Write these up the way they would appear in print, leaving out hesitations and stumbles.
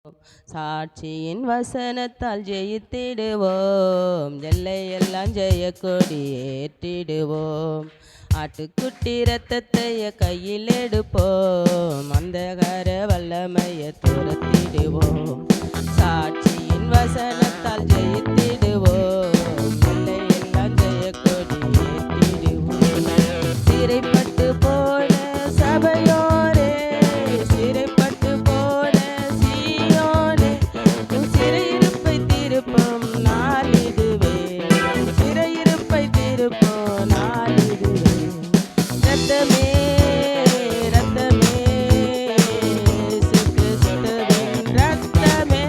சாட்சியின் வசனத்தால் ஜெயித்திடுவோம், எல்லையெல்லாம் ஜெயக்கொடி ஏற்றிடுவோம். ஆட்டுக்குட்டி ரத்தத்தைய கையில் எடுப்போம், அந்தகார வல்லமையை துரத்திடுவோம். சாட்சியின் வசனத்தால் ஜெயித்திடுவோம், எல்லையெல்லாம் ஜெயக்கொடி ஏற்றிடுவோம். சிறைப்பட்டு போன சபையோரே, சிறைப்பட்டு போன சீயோனே, உன் சிறையிருப்பை திருப்போம் நாளிதுவே, சிறையிருப்பை திருப்போம் நாளிதுவே. ரத்தமே ரத்தமே இயேசு கிறிஸ்துவின் ரத்தமே,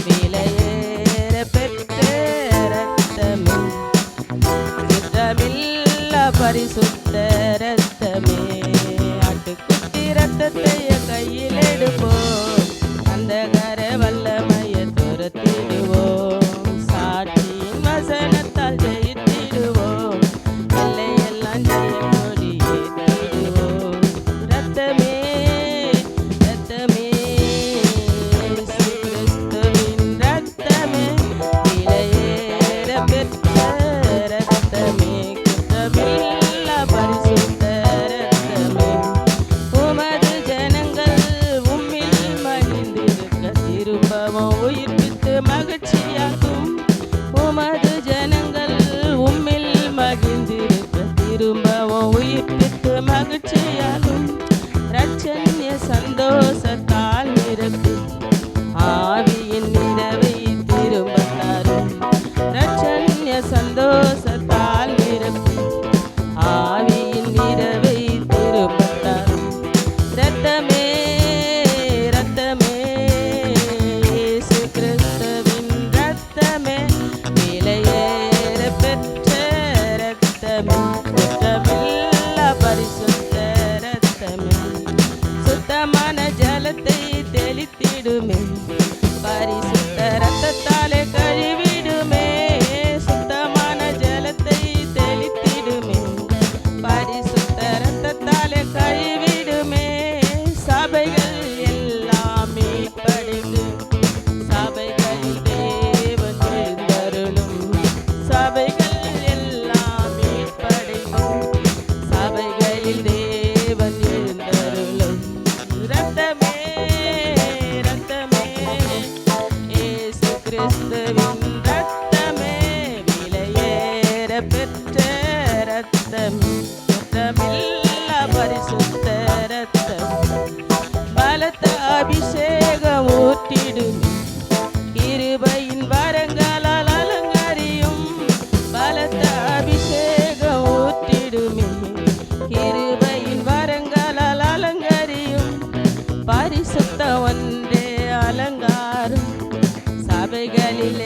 விலையேற பெற்ற ரத்தமே, குற்றமில்லா பரிசுத்த ரத்தமே. ஆட்டுக்குட்டி ரத்தத்தைய கையில் எடுப்போம், அந்தகார வல்லமையை துரத்திடுவோம். சாட்சியின் வசனத்தால் ஜெயித்திடுவோம், எல்லையெல்லாம் ஜெயக்கொடி ஏற்றிடுவோம். ரத்தமே ரத்தமே இயேசு கிறிஸ்துவின் ரத்தமே, விலையேற பெற்ற ரத்தமே, குற்றமில்லா பரிசுத்த ரத்தமே. உமது ஜனங்கள் உம்மில் மகிழ்ந்திருக்க திரும்பவும் உயிர்ப்பித்து மகிழ்ச்சியாக்கும். உமது ஜனங்கள் உம்மில் மகிழ்ந்திருக்க திரும்பவும் உயிர்ப்பித்து மகிழ்ச்சியாகும். ரட்சண்ய சந்தோஷத்தால் நிரப்பி ஆவியின் நிறைவை திரும்ப தரும். ரட்சண்ய சந்தோஷத்தால் நிரப்பி ஆவியின் நிறைவை திரும்ப தரும். ரத்தமே ரத்தமே இயேசு கிறிஸ்துவின் ரத்தமே, விலையேற பெற்ற ரத்தமே, குற்றமில்லா பரிசுத்த ரத்தமே. சுத்தமான ஜலத்தை தெளித்திடுமே, பரிசுத்த ரத்தத்தாலே கழுவிடுமே. சுத்தமான ஜலத்தை தெளித்திடுமே, பரிசுத்த ரத்தத்தாலே கழுவிடுமே. சபைகள் எல்லாம் மீட்படைந்து, சபைகளில் தேவன் எழுந்தருளும். சபைகள் எல்லாம் மீட்படைந்து, சபைகளில் தேவன் எழுந்தருளும். ரத்தமே ரத்தமே இயேசு கிறிஸ்துவின் ரத்தமே, விலையேற பெற்ற ரத்தமே, குற்றமில்லா பரிசுத்த ரத்தம். பலத்த அபிஷேகம் ஊற்றிடுமே, கிருபையின் வரங்களால் அலங்கரியும். பலத்த அபிஷேகம் ஊற்றிடுமே, கிருபையின் வரங்களால் அலங்கரியும். பரிசுத்த ஒன்றே அலங்காரம், சபைகளில்